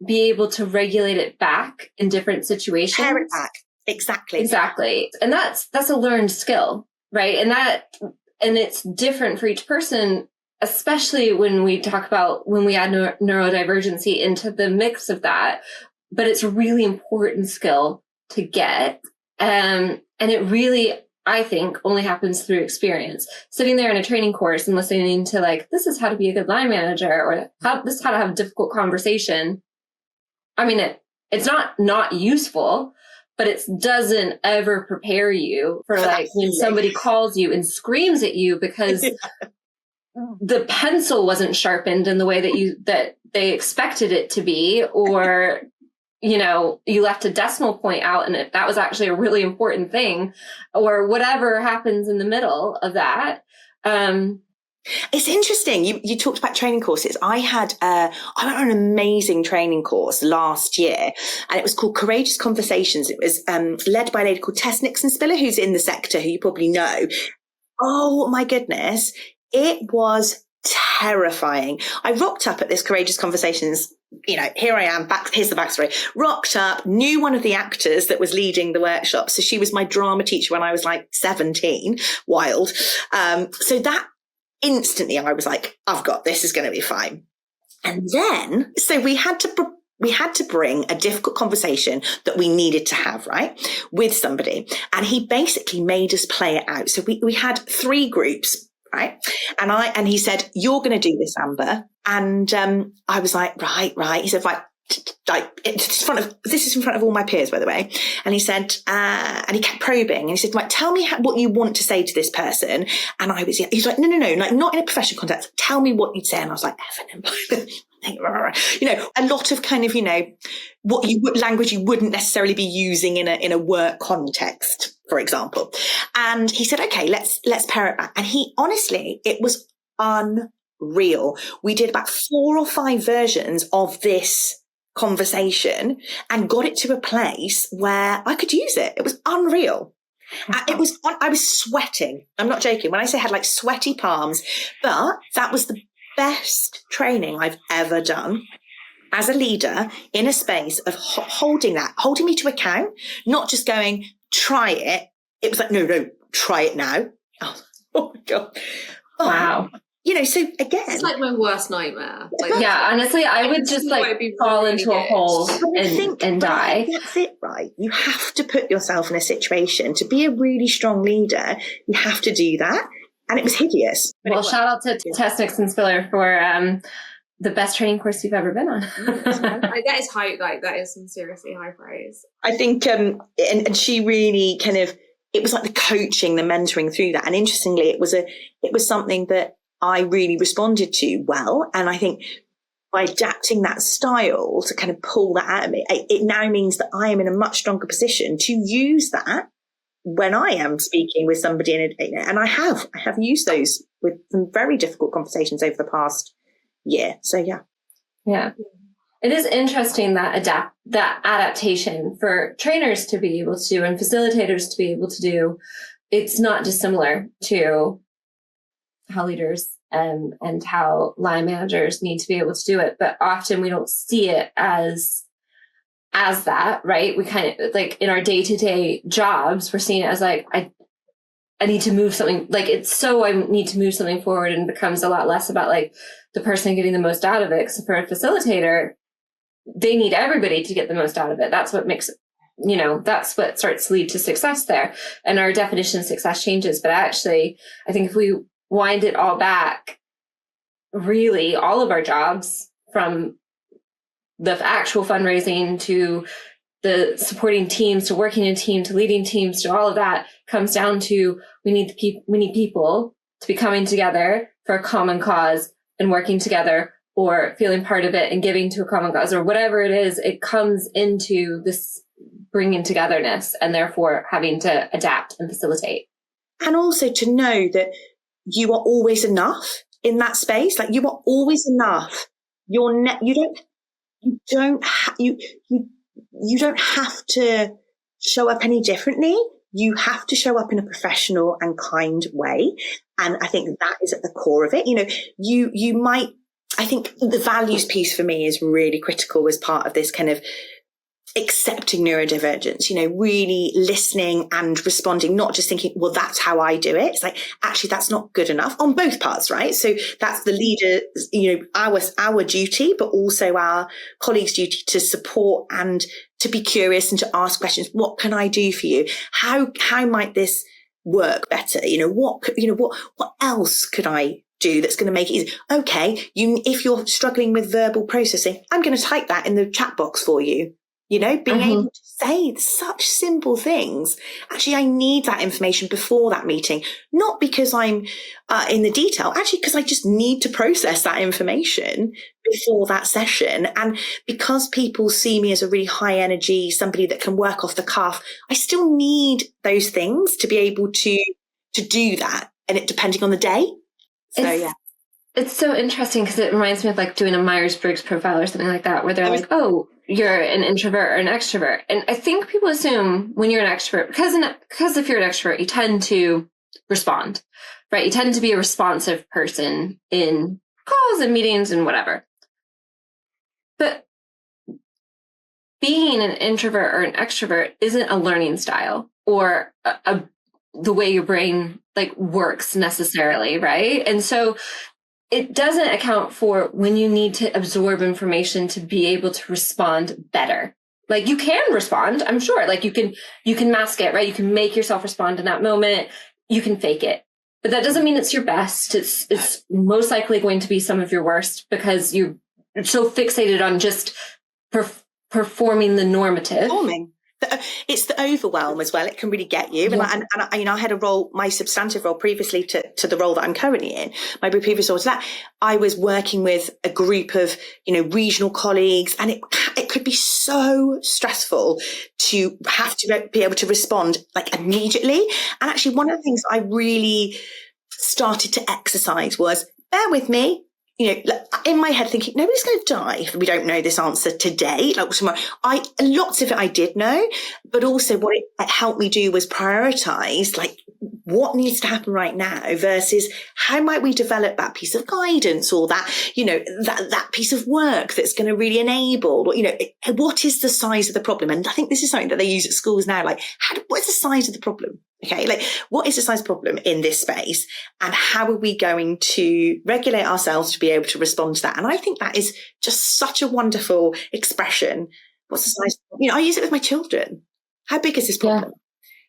be able to regulate it back in different situations. Pare it back. Exactly. And that's a learned skill, right? And it's different for each person, especially when we talk about when we add neurodivergency into the mix of that. But it's a really important skill to get. And it really, I think, only happens through experience. Sitting there in a training course and listening to like, this is how to be a good line manager, or this is how to have a difficult conversation. I mean, it's not useful, but it doesn't ever prepare you for like when somebody calls you and screams at you because the pencil wasn't sharpened in the way that they expected it to be, or you left a decimal point out and that was actually a really important thing, or whatever happens in the middle of that. It's interesting. You talked about training courses. I went on an amazing training course last year, and it was called Courageous Conversations. It was led by a lady called Tess Nixon-Spiller, who's in the sector, who you probably know. Oh my goodness. It was terrifying. I rocked up at this Courageous Conversations. Here I am, here's the backstory. Rocked up, knew one of the actors that was leading the workshop. So she was my drama teacher when I was like 17, wild. So that instantly I was like, I've got this, is going to be fine. And then, so we had to bring a difficult conversation that we needed to have, right, with somebody. And he basically made us play it out. So we had 3 groups. Right. And he said, you're going to do this, Amber. And I was like, right. He said, right, this is in front of all my peers, by the way. And he said, and he kept probing. And he said, right, tell me what you want to say to this person. And he's like, no, like not in a professional context. Tell me what you'd say. And I was like, a lot of kind of, language you wouldn't necessarily be using in a work context, for example. And he said, okay, let's pare it back. And honestly, it was unreal. We did about 4 or 5 versions of this conversation and got it to a place where I could use it. It was unreal. I was sweating. I'm not joking. When I say I had like sweaty palms, but that was the best training I've ever done as a leader in a space of holding me to account, not just going, try it. It was like, no, try it now. Oh my God. Wow. So again, it's like my worst nightmare. Honestly, I would just like fall into a hole and die. That's it, right? You have to put yourself in a situation to be a really strong leader. You have to do that. And it was hideous. Well, shout out to Tess Nixon-Spiller for the best training course you've ever been on. That is high. Like that is some seriously high praise. I think, and she really kind of, it was like the coaching, the mentoring through that. And interestingly, it was something that I really responded to well. And I think by adapting that style to kind of pull that out of me, it now means that I am in a much stronger position to use that when I am speaking with somebody and I have used those with some very difficult conversations over the past year. So yeah, it is interesting that adaptation for trainers to be able to do and facilitators to be able to do. It's not dissimilar to how leaders and how line managers need to be able to do it, but often we don't see it as that, right? We kind of like in our day-to-day jobs, we're seeing it as like, I need to move something, like I need to move something forward, and becomes a lot less about like the person getting the most out of it. Because for a facilitator, they need everybody to get the most out of it. That's what makes, that's what starts to lead to success there. And our definition of success changes. But actually, I think if we wind it all back, really all of our jobs, from the actual fundraising to the supporting teams, to working in team, to leading teams, to all of that, comes down to we need people to be coming together for a common cause and working together, or feeling part of it and giving to a common cause, or whatever it is. It comes into this bringing togetherness, and therefore having to adapt and facilitate. And also to know that you are always enough in that space. Like, you are always enough. You don't have to show up any differently. You have to show up in a professional and kind way. And I think that is at the core of it. I think the values piece for me is really critical as part of this kind of accepting neurodivergence, really listening and responding, not just thinking, well, that's how I do it. It's like, actually, that's not good enough on both parts, right? So that's the leader, our duty, but also our colleagues' duty to support and to be curious and to ask questions. What can I do for you? How might this work better? What else could I do that's going to make it easy? Okay, if you're struggling with verbal processing, I'm going to type that in the chat box for you. Being able to say such simple things. Actually, I need that information before that meeting, not because I'm in the detail, actually because I just need to process that information before that session. And because people see me as a really high energy, somebody that can work off the cuff, I still need those things to be able to do that. And it depending on the day. So, It's so interesting because it reminds me of like doing a Myers-Briggs profile or something like that, where they're like, oh, you're an introvert or an extrovert. And I think people assume when you're an extrovert, because if you're an extrovert, you tend to respond, right? You tend to be a responsive person in calls and meetings and whatever. But being an introvert or an extrovert isn't a learning style or the way your brain like works necessarily, right? And so it doesn't account for when you need to absorb information to be able to respond better. Like, you can respond, I'm sure. Like, you can mask it, right? You can make yourself respond in that moment. You can fake it. But that doesn't mean it's your best. It's most likely going to be some of your worst, because you're so fixated on just performing the normative. It's the overwhelm as well. It can really get you. Yeah. And I had a role, my substantive role previously to the role that I'm currently in, my previous role to that, I was working with a group of, regional colleagues, and it could be so stressful to have to be able to respond like immediately. And actually, one of the things I really started to exercise was, bear with me. In my head thinking, nobody's going to die if we don't know this answer today. Like tomorrow, lots of it I did know, but also what it helped me do was prioritize, like, what needs to happen right now versus how might we develop that piece of guidance or that, that piece of work that's going to really enable, what is the size of the problem? And I think this is something that they use at schools now. Like, what's the size of the problem? Okay, like, what is the size problem in this space, and how are we going to regulate ourselves to be able to respond to that? And I think that is just such a wonderful expression. What's the size? I use it with my children. How big is this problem?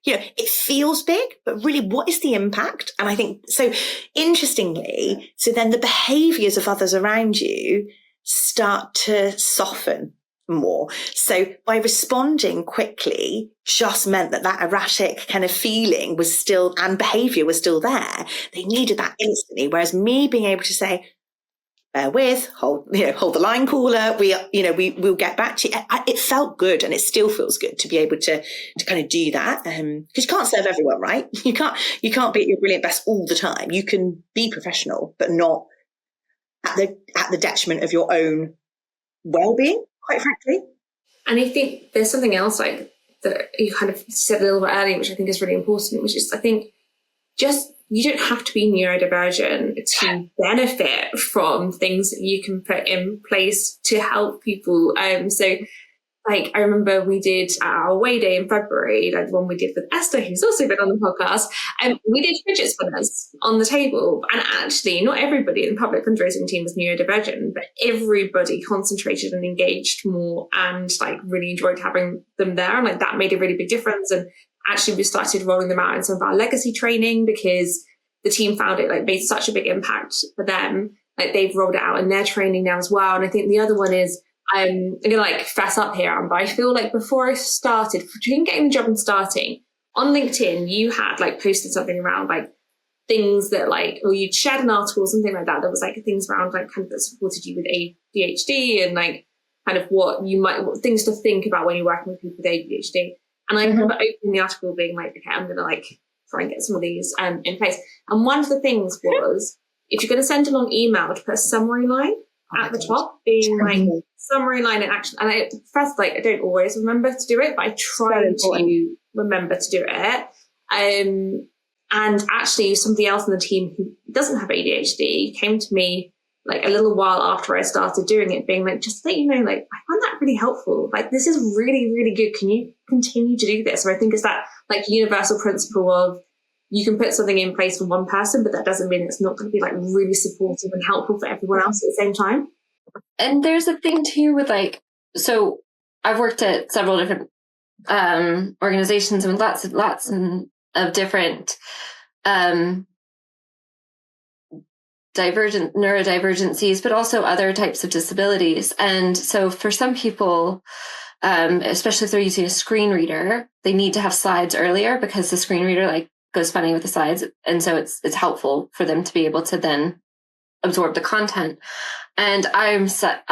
Yeah. It feels big, but really, what is the impact? And I think, so interestingly, so then the behaviors of others around you start to soften more. So by responding quickly just meant that erratic kind of feeling was still, and behavior was still there. They needed that instantly. Whereas me being able to say, bear with, hold the line caller. We'll get back to you. It felt good, and it still feels good to be able to kind of do that. Because you can't serve everyone, right? You can't be at your brilliant best all the time. You can be professional, but not at the detriment of your own well-being, quite frankly. And I think there's something else like that you kind of said a little bit earlier, which I think is really important, which is, I think, just you don't have to be neurodivergent to benefit from things that you can put in place to help people. So like, I remember we did our away day in February, like the one we did with Esther, who's also been on the podcast, and we did fidget spinners on the table. And actually, not everybody in the public fundraising team was neurodivergent, but everybody concentrated and engaged more and like really enjoyed having them there. And like that made a really big difference. And actually, we started rolling them out in some of our legacy training because the team found it like made such a big impact for them. Like they've rolled it out in their training now as well. And I think the other one is, I'm going to like fess up here, but I feel like before I started, between getting the job and starting, on LinkedIn, you had like posted something around like things that like, or you'd shared an article or something like that. There was like things around like kind of that supported you with ADHD and like kind of what things to think about when you're working with people with ADHD. And I remember opening the article being like, okay, I'm going to like try and get some of these in place. And one of the things was, if you're going to send a long email, to put a summary line at the top, being like summary line in action. And I don't always remember to do it, but I try to remember to do it. And actually somebody else in the team who doesn't have ADHD came to me like a little while after I started doing it, being like, just to let you know, like, I find that really helpful. Like, this is really, really good. Can you continue to do this? So I think it's that like universal principle of, you can put something in place for one person, but that doesn't mean it's not going to be like really supportive and helpful for everyone else at the same time. And there's a thing too with like, so I've worked at several different organizations with lots of different neurodivergencies, but also other types of disabilities. And so for some people, especially if they're using a screen reader, they need to have slides earlier because the screen reader like goes funny with the slides. And so it's helpful for them to be able to then absorb the content. And I am such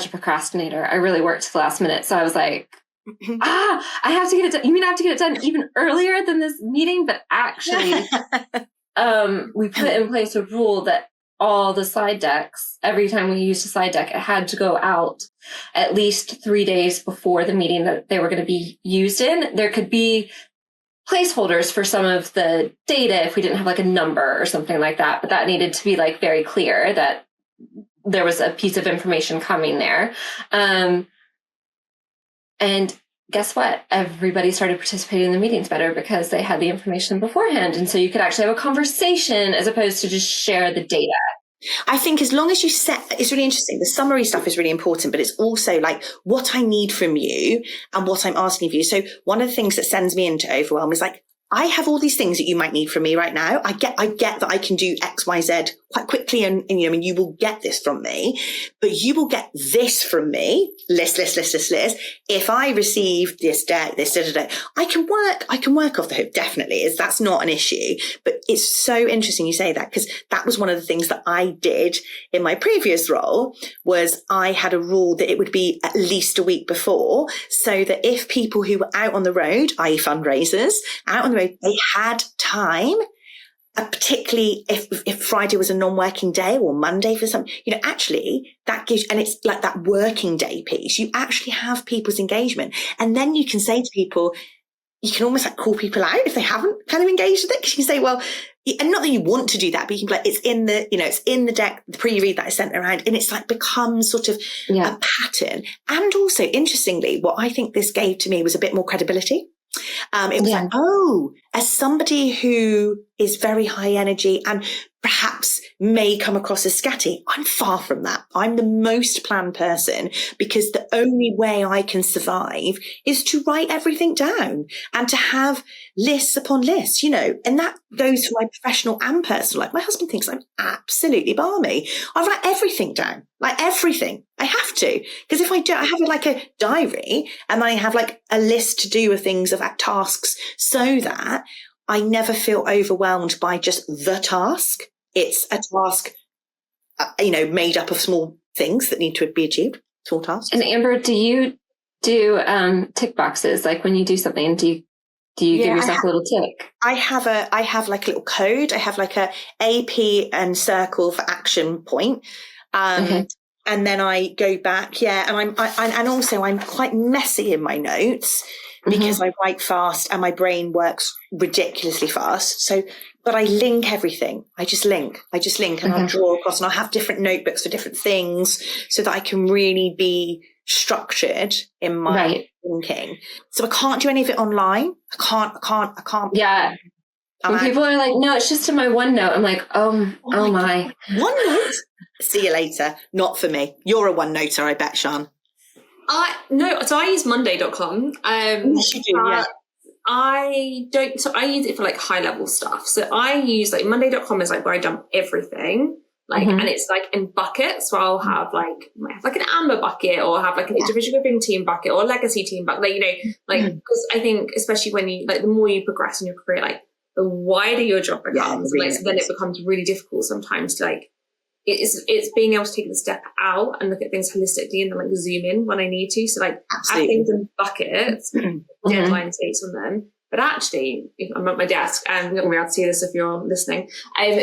a procrastinator. I really worked to the last minute. So I was like, I have to get it done. You mean I have to get it done even earlier than this meeting? But actually, we put in place a rule that all the slide decks, every time we used a slide deck, it had to go out at least 3 days before the meeting that they were going to be used in. There could be placeholders for some of the data if we didn't have like a number or something like that, but that needed to be like very clear that there was a piece of information coming there. And guess what? Everybody started participating in the meetings better because they had the information beforehand. And so you could actually have a conversation as opposed to just share the data. I think as long as you it's really interesting. The summary stuff is really important, but it's also like what I need from you and what I'm asking of you. So one of the things that sends me into overwhelm is like, I have all these things that you might need from me right now. I get that I can do X, Y, Z quite quickly. And you will get this from me, but you will get this from me. List. If I receive this deck, I can work off the hook. Definitely that's not an issue, but it's so interesting you say that, because that was one of the things that I did in my previous role. Was I had a rule that it would be at least a week before, so that if people who were out on the road, i.e. fundraisers, out on the road, they had time, particularly if Friday was a non-working day or Monday for some, actually that gives, and it's like that working day piece, you actually have people's engagement. And then you can say to people, you can almost like call people out if they haven't kind of engaged with it. Because you can say, well, and not that you want to do that, but you can be like, it's in the deck, the pre-read that I sent around, and it's like becomes sort of a pattern. And also, interestingly, what I think this gave to me was a bit more credibility. It was like, as somebody who is very high energy and perhaps may come across as scatty, I'm far from that. I'm the most planned person, because the only way I can survive is to write everything down and to have lists upon lists, and that goes for my professional and personal life. My husband thinks I'm absolutely balmy. I write everything down, like everything. I have to, because if I don't, I have like a diary, and I have like a list to do of things, of tasks, so that I never feel overwhelmed by just the task. It's a task made up of small things that need to be achieved, small tasks. And Amber, do you do tick boxes? Like when you do something, do you give yourself a little tick? I have like a little code. I have like a AP and circle for action point. Okay. And then I go back. Yeah. And also I'm quite messy in my notes because I write fast and my brain works ridiculously fast. So, but I link everything. I just link and I'll draw across, and I'll have different notebooks for different things so that I can really be structured in my thinking. So I can't do any of it online. I can't. Yeah. When people are like, no, it's just in my OneNote. I'm like, oh my. OneNote? See you later. Not for me. You're a OneNoter, I bet, Sian. So I use Monday.com. Yes, you do, yeah. I don't, so I use it for like high level stuff. So I use like Monday.com is like where I dump everything. Like, and it's like in buckets. So I'll have like an amber bucket, or have like an individual giving team bucket, or a legacy team bucket. Like, because I think especially when you, like, the more you progress in your career, like the wider your job becomes, so then it becomes really difficult sometimes to like, it's being able to take the step out and look at things holistically and then like zoom in when I need to. So like I have things in buckets, deadline dates on them. But actually, if I'm at my desk, I'm not going to be able to see this if you're listening.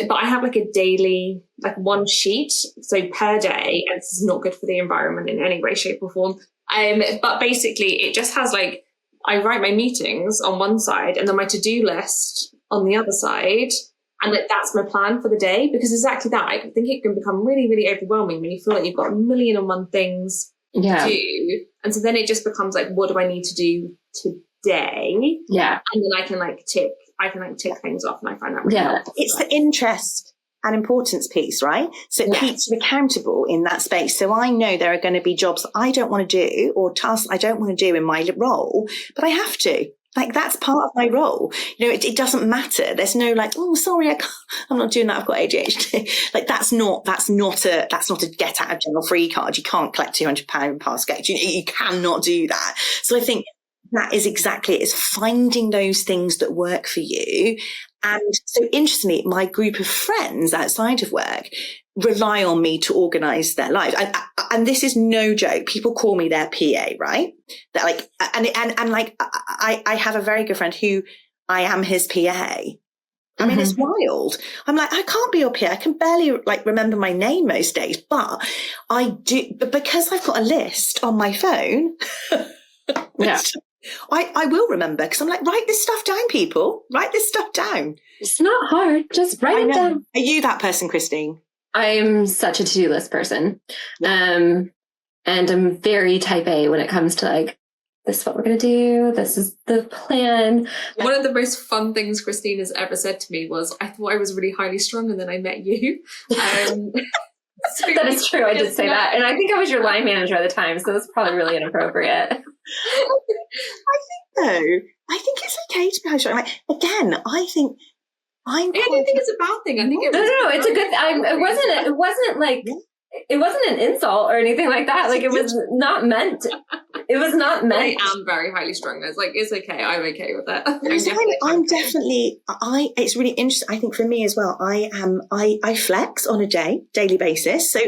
But I have like a daily, like one sheet, so per day, and this is not good for the environment in any way, shape or form. But basically it just has like, I write my meetings on one side and then my to-do list on the other side. And that's my plan for the day, because exactly that, I think it can become really, really overwhelming when you feel like you've got a million and one things to do. And so then it just becomes like, what do I need to do today? Yeah. And then I can tick things off, and I find that really helpful. It's the interest and importance piece, right? So it keeps you accountable in that space. So I know there are going to be jobs I don't want to do, or tasks I don't want to do in my role, but I have to. Like, that's part of my role. It doesn't matter. There's no like, oh, sorry, I'm not doing that. I've got ADHD. Like, that's not a get out of jail free card. You can't collect £200 past gate. You cannot do that. So I think that is exactly it. It's finding those things that work for you. And so interestingly, my group of friends outside of work rely on me to organize their lives. And this is no joke. People call me their PA, right? They're like, and like, I have a very good friend who I am his PA. I mean, it's wild. I'm like, I can't be your PA. I can barely like remember my name most days, but I do, but because I've got a list on my phone, I will remember, because I'm like, write this stuff down, people. Write this stuff down. It's not hard. Just write it down. Are you that person, Christine? I'm such a to-do list person. And I'm very type A when it comes to like, this is what we're going to do. This is the plan. One of the most fun things Christine has ever said to me was, I thought I was really highly strung, and then I met you. So that is true. I did say that. And I think I was your line manager at the time, so that's probably really inappropriate. I think so. I think it's okay to be high strung. Like, again, I think I don't think it's a bad thing. I think no, it's a good thing. It wasn't like, it wasn't an insult or anything like that. Like, it was not meant. It was not meant. I am very highly strung. It's like, it's okay. I'm okay with that. I'm definitely, it's really interesting. I think for me as well, I flex on a daily basis. So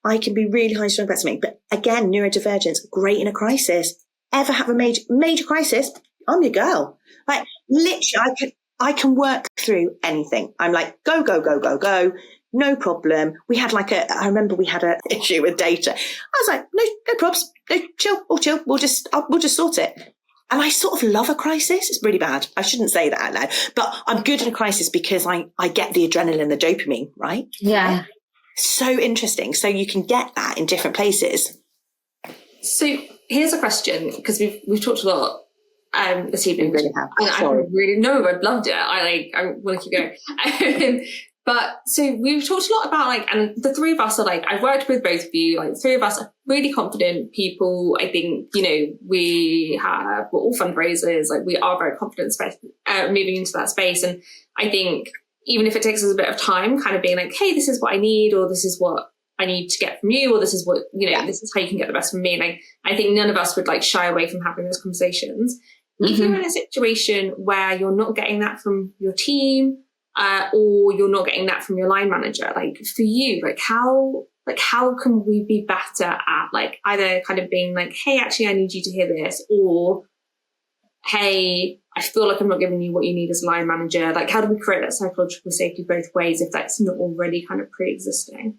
I can be really high strung about something. But again, neurodivergence, great in a crisis. Ever have a major crisis? I'm your girl. Like, literally, I can work through anything. I'm like, go. No problem. I remember we had an issue with data. I was like, no probs. No, chill. We'll just sort it. And I sort of love a crisis. It's really bad. I shouldn't say that out loud, but I'm good in a crisis because I get the adrenaline, the dopamine, right? Yeah. So interesting. So you can get that in different places. So here's a question, because we've talked a lot this evening. We really have. I've loved it. I want to keep going. But so we've talked a lot about like, and the three of us are like, I've worked with both of you, like the three of us are really confident people. I think, we're all fundraisers, like we are very confident moving into that space. And I think even if it takes us a bit of time, kind of being like, hey, this is what I need, or this is what I need to get from you, or this is what, this is how you can get the best from me. And I think none of us would like shy away from having those conversations. If you're in a situation where you're not getting that from your team, or you're not getting that from your line manager. Like for you, how can we be better at like either kind of being like, hey, actually, I need you to hear this, or hey, I feel like I'm not giving you what you need as a line manager. Like, how do we create that psychological safety both ways if that's not already kind of pre-existing?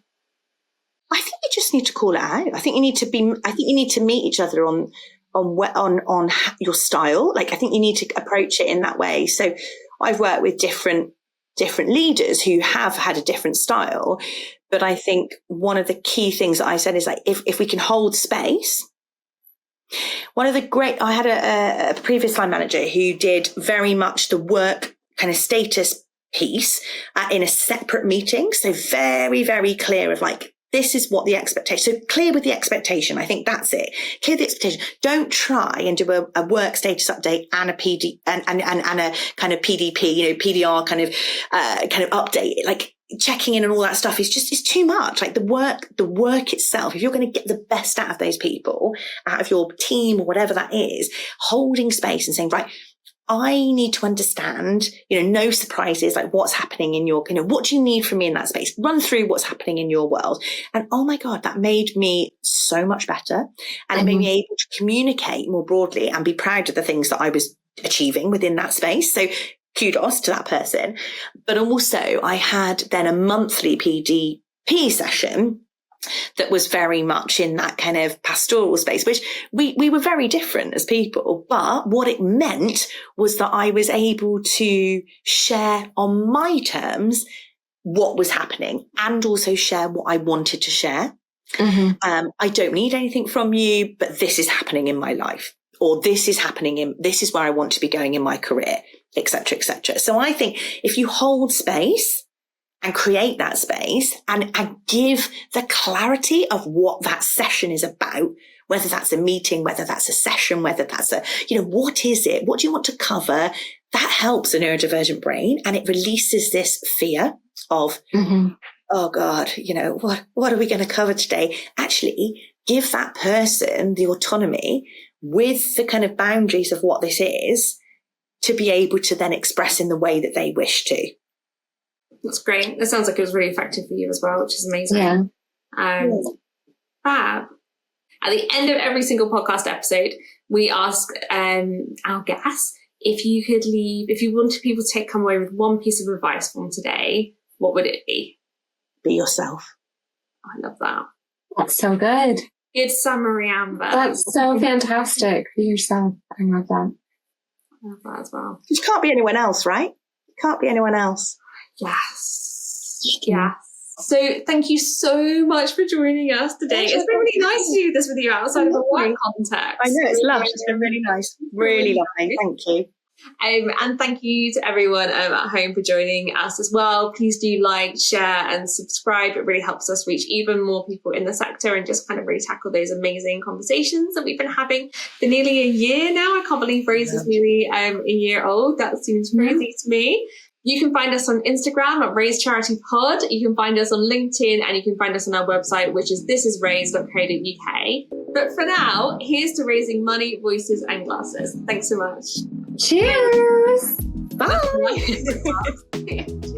I think you just need to call it out. I think you need to meet each other on your style. Like, I think you need to approach it in that way. So I've worked with different leaders who have had a different style. But I think one of the key things that I said is like, if we can hold space. I had a previous line manager who did very much the work kind of status piece in a separate meeting. So very, very clear of like, this is what the expectation. So clear with the expectation. I think that's it. Clear the expectation. Don't try and do a work status update and a PD and a kind of PDP, PDR kind of update. Like checking in and all that stuff is too much. Like the work itself, if you're going to get the best out of those people, out of your team or whatever that is, holding space and saying, right, I need to understand, no surprises, like what's happening in your, what do you need from me in that space? Run through what's happening in your world. And oh my God, that made me so much better. And it made me able to communicate more broadly and be proud of the things that I was achieving within that space. So kudos to that person. But also I had then a monthly PDP session that was very much in that kind of pastoral space, which we were very different as people. But what it meant was that I was able to share on my terms what was happening and also share what I wanted to share. Mm-hmm. I don't need anything from you, but this is happening in my life, or this is where I want to be going in my career, etc., etc. So I think if you hold space and create that space and give the clarity of what that session is about, whether that's a meeting, whether that's a session, whether that's what is it? What do you want to cover? That helps a neurodivergent brain, and it releases this fear of, oh God, what are we going to cover today? Actually, give that person the autonomy with the kind of boundaries of what this is to be able to then express in the way that they wish to. That's great. That sounds like it was really effective for you as well, which is amazing. Yeah. Fab. At the end of every single podcast episode, we ask our guests if you wanted people to come away with one piece of advice from today, what would it be? Be yourself. I love that. That's so good. Good summary, Amber. That's so fantastic. Be yourself. I love that. I love that as well. You can't be anyone else, right? You can't be anyone else. Yes. Yes. So thank you so much for joining us today. It's been really nice to do this with you outside of a work context. I know, it's lush. It's been really nice. Really lovely. Thank you. And thank you to everyone at home for joining us as well. Please do like, share and subscribe. It really helps us reach even more people in the sector and just kind of really tackle those amazing conversations that we've been having for nearly a year now. I can't believe Raise is nearly a year old. That seems crazy to me. You can find us on Instagram at Raise Charity Pod. You can find us on LinkedIn, and you can find us on our website, which is thisisraise.co.uk. But for now, here's to raising money, voices, and glasses. Thanks so much. Cheers. Bye. Cheers.